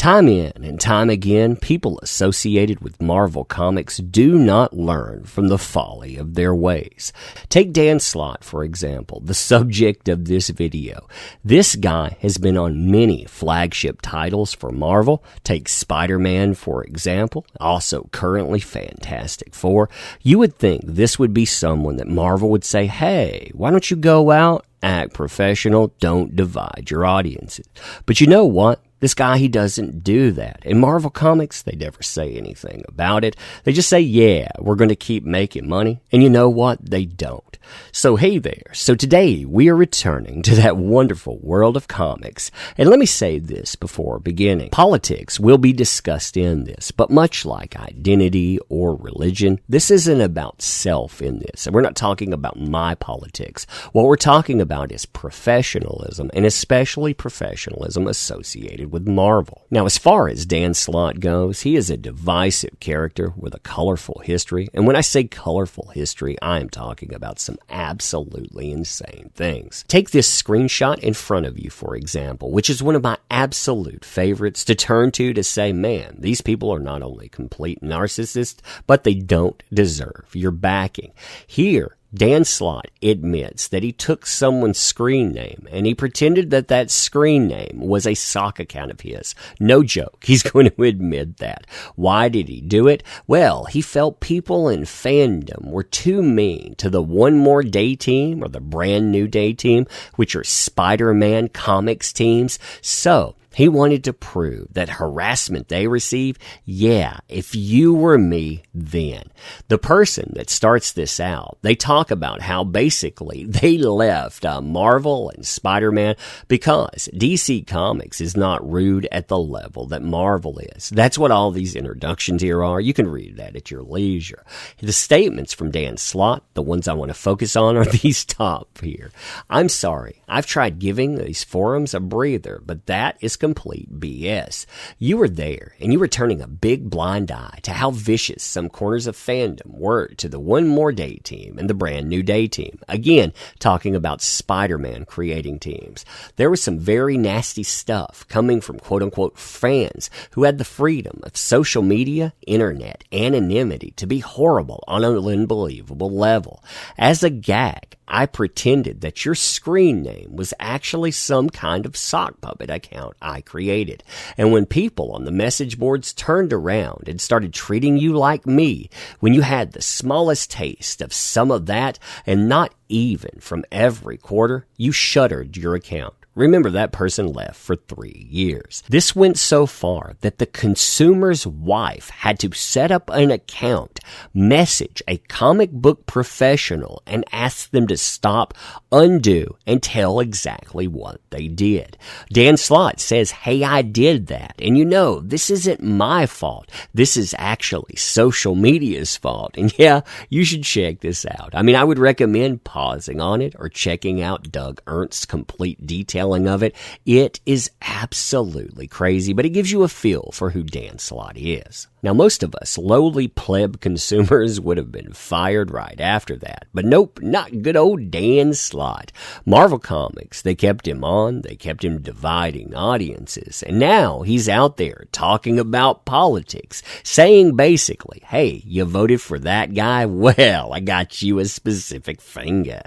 Time in and time again, people associated with Marvel Comics do not learn from the folly of their ways. Take Dan Slott, for example, the subject of this video. This guy has been on many flagship titles for Marvel. Take Spider-Man, for example, also currently Fantastic Four. You would think this would be someone that Marvel would say, hey, why don't you go out, act professional, don't divide your audiences. But you know what? This guy, he doesn't do that. In Marvel Comics, they never say anything about it. They just say, yeah, we're going to keep making money. And you know what? They don't. So hey there. So today we are returning to that wonderful world of comics. And let me say this before beginning. Politics will be discussed in this, but much like identity or religion, this isn't about self in this. And we're not talking about my politics. What we're talking about is professionalism, and especially professionalism associated with Marvel. Now, as far as Dan Slott goes, he is a divisive character with a colorful history. And when I say colorful history, I am talking about some absolutely insane things. Take this screenshot in front of you, for example, which is one of my absolute favorites to turn to say, man, these people are not only complete narcissists, but they don't deserve your backing. Here, Dan Slott admits that he took someone's screen name and he pretended that that screen name was a sock account of his. No joke. He's going to admit that. Why did he do it? Well, he felt people in fandom were too mean to the One More Day team or the Brand New Day team, which are Spider-Man comics teams. So he wanted to prove that harassment they receive, yeah, if you were me, then. The person that starts this out, they talk about how basically they left Marvel and Spider-Man because DC Comics is not rude at the level that Marvel is. That's what all these introductions here are. You can read that at your leisure. The statements from Dan Slott, the ones I want to focus on, are these top here. I'm sorry, I've tried giving these forums a breather, but that is complete BS. You were there, and you were turning a big blind eye to how vicious some corners of fandom were to the One More Day team and the Brand New Day team. Again, talking about Spider-Man creating teams. There was some very nasty stuff coming from quote-unquote fans who had the freedom of social media, internet, anonymity to be horrible on an unbelievable level. As a gag, I pretended that your screen name was actually some kind of sock puppet account I created. And when people on the message boards turned around and started treating you like me, when you had the smallest taste of some of that, and not even from every quarter, you shuttered your account. Remember, that person left for 3 years. This went so far that the consumer's wife had to set up an account, message a comic book professional, and ask them to stop, undo, and tell exactly what they did. Dan Slott says, hey, I did that. And you know, this isn't my fault. This is actually social media's fault. And yeah, you should check this out. I mean, I would recommend pausing on it or checking out Doug Ernst's complete detailing of it. It is absolutely crazy, but it gives you a feel for who Dan Slott is. Now, most of us lowly pleb consumers would have been fired right after that. But nope, not good old Dan Slott. Marvel Comics, they kept him on. They kept him dividing audiences. And now he's out there talking about politics, saying basically, hey, you voted for that guy? Well, I got you a specific finger.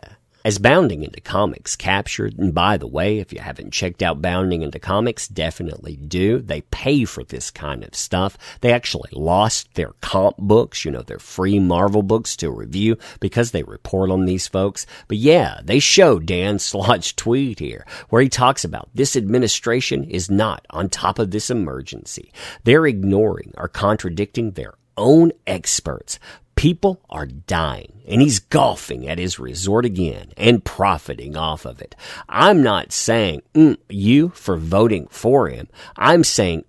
As Bounding Into Comics captured, and by the way, if you haven't checked out Bounding Into Comics, definitely do. They pay for this kind of stuff. They actually lost their comp books, their free Marvel books to review because they report on these folks. But yeah, they show Dan Slott's tweet here where he talks about this administration is not on top of this emergency. They're ignoring or contradicting their own experts. People are dying, and he's golfing at his resort again and profiting off of it. I'm not saying you for voting for him. I'm saying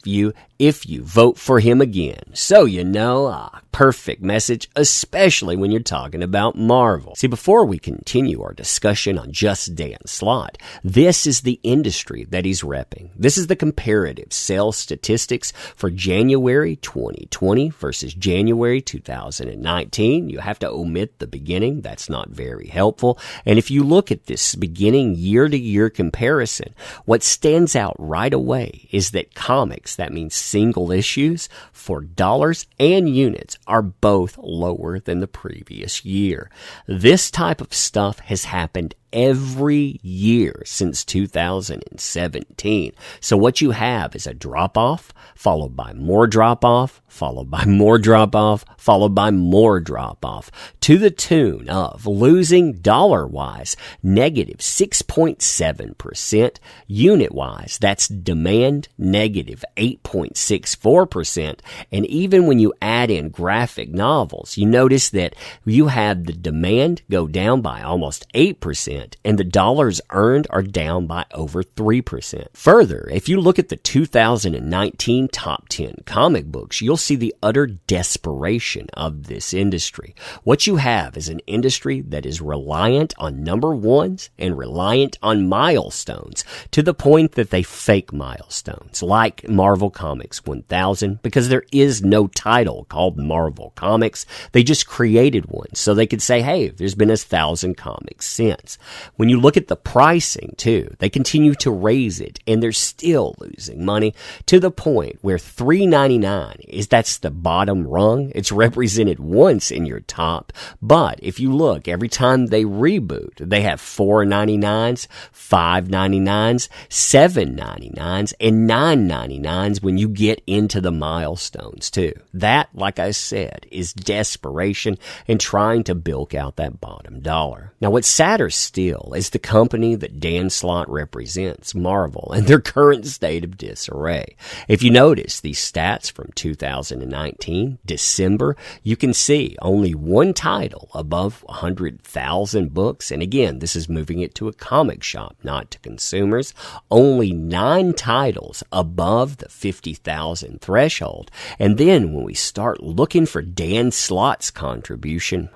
you if you vote for him again. So you know, a perfect message, especially when you're talking about Marvel. See, before we continue our discussion on just Dan Slott, this is the industry that he's repping. This is the comparative sales statistics for January 2020 versus January 2019. You have to omit the beginning. That's not very helpful. And if you look at this beginning year-to-year comparison, what stands out right away is that comics, that means single issues, for dollars and units, are both lower than the previous year. This type of stuff has happened every year since 2017. So what you have is a drop-off, followed by more drop-off, followed by more drop-off, followed by more drop-off, to the tune of losing dollar-wise negative 6.7%, unit-wise that's demand negative 8.64%, and even when you add in graphic novels, you notice that you have the demand go down by almost 8%, and the dollars earned are down by over 3%. Further, if you look at the 2019 top 10 comic books, you'll see the utter desperation of this industry. What you have is an industry that is reliant on number ones and reliant on milestones to the point that they fake milestones, like Marvel Comics 1000, because there is no title called Marvel Comics. They just created one so they could say, hey, there's been 1,000 comics since. When you look at the pricing, too, they continue to raise it, and they're still losing money to the point where $3.99 that's the bottom rung. It's represented once in your top, but if you look, every time they reboot, they have $4.99s, $5.99s, $7.99s, and $9.99s when you get into the milestones, too. That, like I said, is desperation and trying to bilk out that bottom dollar. Now, what's sadder still is the company that Dan Slott represents, Marvel, and their current state of disarray. If you notice these stats from 2019, December, you can see only one title above 100,000 books. And again, this is moving it to a comic shop, not to consumers. Only 9 titles above the 50,000 threshold. And then when we start looking for Dan Slott's contribution,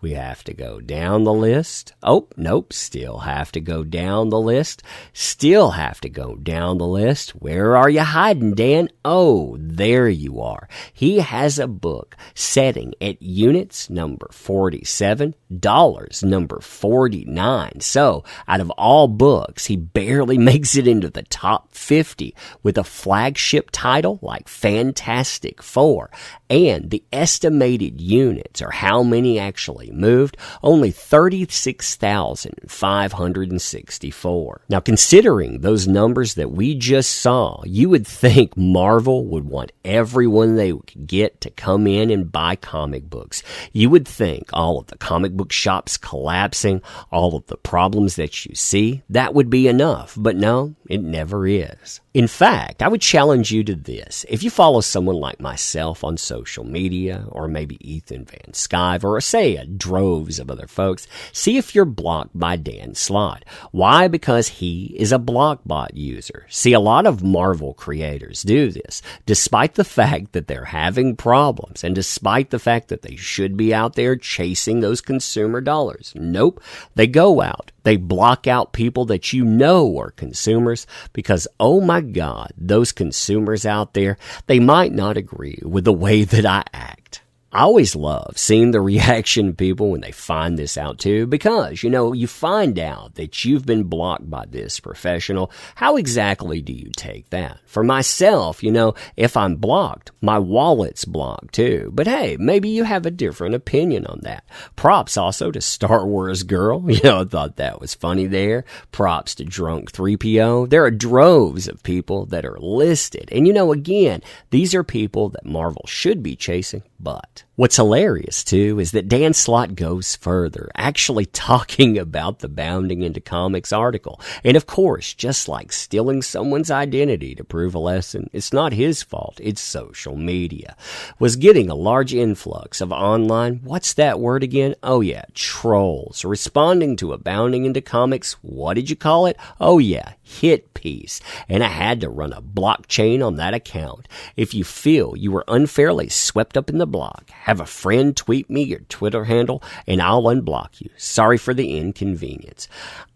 we have to go down the list. Oh, nope, still have to go down the list. Still have to go down the list. Where are you hiding, Dan? Oh, there you are. He has a book setting at units number 47, dollars number 49. So, out of all books, he barely makes it into the top 50 with a flagship title like Fantastic Four. And the estimated units, or how many actually moved, only 36,564. Now, considering those numbers that we just saw, you would think Marvel would want everyone they could get to come in and buy comic books. You would think all of the comic book shops collapsing, all of the problems that you see, that would be enough. But no, it never is. In fact, I would challenge you to this. If you follow someone like myself on social media, or maybe Ethan Van Scive, or say droves of other folks, see if you're blocked by Dan Slott. Why? Because he is a Blockbot user. See, a lot of Marvel creators do this, despite the fact that they're having problems, and despite the fact that they should be out there chasing those consumer dollars. Nope, they go out. They block out people that you know are consumers because, oh my God, those consumers out there, they might not agree with the way that I act. I always love seeing the reaction of people when they find this out too, because, you find out that you've been blocked by this professional. How exactly do you take that? For myself, if I'm blocked, my wallet's blocked too. But hey, maybe you have a different opinion on that. Props also to Star Wars Girl. I thought that was funny there. Props to Drunk 3PO. There are droves of people that are listed. And again, these are people that Marvel should be chasing, but What's hilarious, too, is that Dan Slott goes further, actually talking about the Bounding into Comics article. And of course, just like stealing someone's identity to prove a lesson, it's not his fault, it's social media. Was getting a large influx of online, what's that word again? Oh yeah, trolls, responding to a Bounding into Comics, what did you call it? Oh yeah, hit piece. And I had to run a blockchain on that account. If you feel you were unfairly swept up in the block, have a friend tweet me your Twitter handle and I'll unblock you. Sorry for the inconvenience.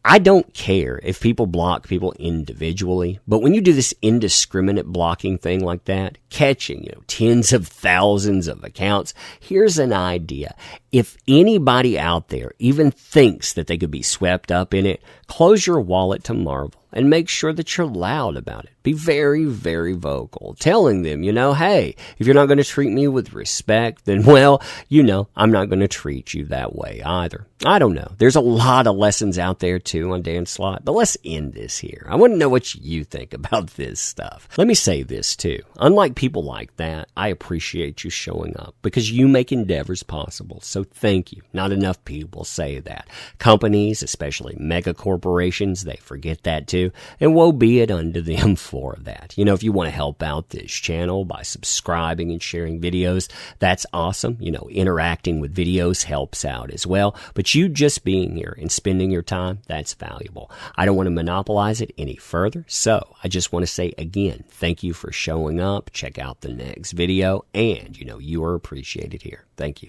I don't care if people block people individually, but when you do this indiscriminate blocking thing like that, catching, tens of thousands of accounts, here's an idea. If anybody out there even thinks that they could be swept up in it, close your wallet to Marvel and make sure that you're loud about it. Be very, very vocal, telling them, hey, if you're not going to treat me with respect, then, well, I'm not going to treat you that way either. I don't know. There's a lot of lessons out there, too, on Dan Slott, but let's end this here. I want to know what you think about this stuff. Let me say this, too. Unlike people like that, I appreciate you showing up because you make endeavors possible, so thank you. Not enough people say that. Companies, especially mega corporations, they forget that, too, and woe be it unto them for that. If you want to help out this channel by subscribing and sharing videos, that's awesome. Interacting with videos helps out as well, but you just being here and spending your time, that's valuable. I don't want to monopolize it any further, so I just want to say again, thank you for showing up. Check out the next video, and you are appreciated here. Thank you.